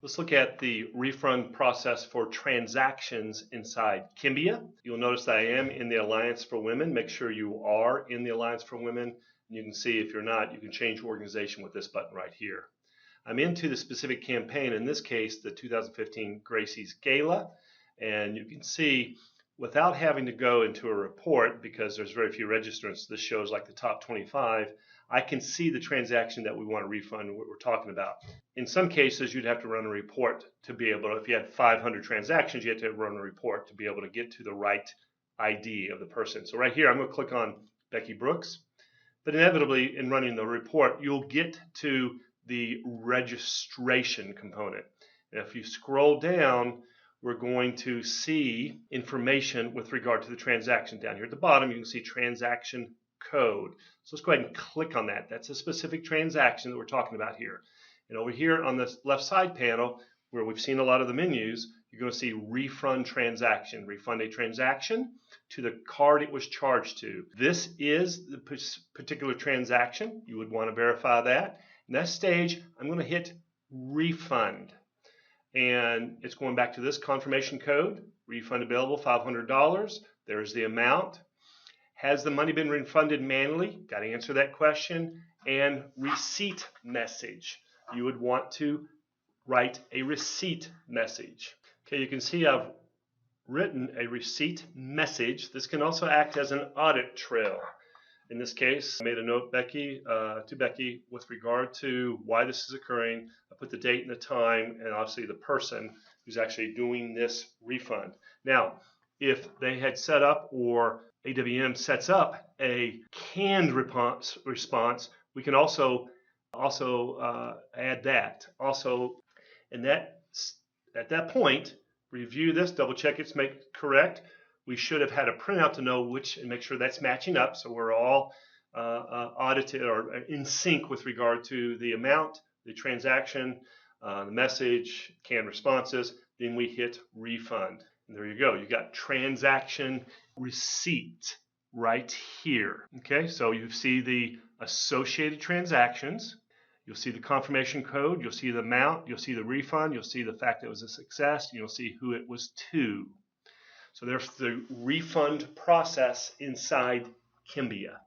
Let's look at the refund process for transactions inside Kimbia. You'll notice that I am in the Alliance for Women. Make sure you are in the Alliance for Women. You can see if you're not, you can change organization with this button right here. I'm into the specific campaign, in this case, the 2015 Gracie's Gala. And you can see without having to go into a report, because there's very few registrants, this shows like the top 25, I can see the transaction that we want to refund, what we're talking about. In some cases, you'd have to run a report to be able to, if you had 500 transactions, you had to run a report to be able to get to the right ID of the person. So right here, I'm going to click on Becky Brooks. But inevitably, in running the report, you'll get to the registration component. And if you scroll down, we're going to see information with regard to the transaction. Down here at the bottom, you can see transaction code. So let's go ahead and click on that. That's a specific transaction that we're talking about here. And over here on the left side panel, where we've seen a lot of the menus, you're going to see refund transaction. Refund a transaction to the card it was charged to. This is the particular transaction. You would want to verify that. In that stage, I'm going to hit refund. And it's going back to this confirmation code. Refund available, $500. There's the amount. Has the money been refunded manually? Got to answer that question. And receipt message. You would want to write a receipt message. Okay, you can see I've written a receipt message. This can also act as an audit trail. In this case, I made a note to Becky with regard to why this is occurring. I put the date and the time and obviously the person who's actually doing this refund. Now, if they had set up or AWM sets up a canned response, we can also add that. Also, at that point, review this, double check it's correct. We should have had a printout to know which and make sure that's matching up, so we're all audited or in sync with regard to the amount, the transaction, the message, canned responses. Then we hit refund. And there you go. You got transaction receipt right here. Okay, so you see the associated transactions. You'll see the confirmation code. You'll see the amount. You'll see the refund. You'll see the fact that it was a success. You'll see who it was to. So there's the refund process inside Kimbia.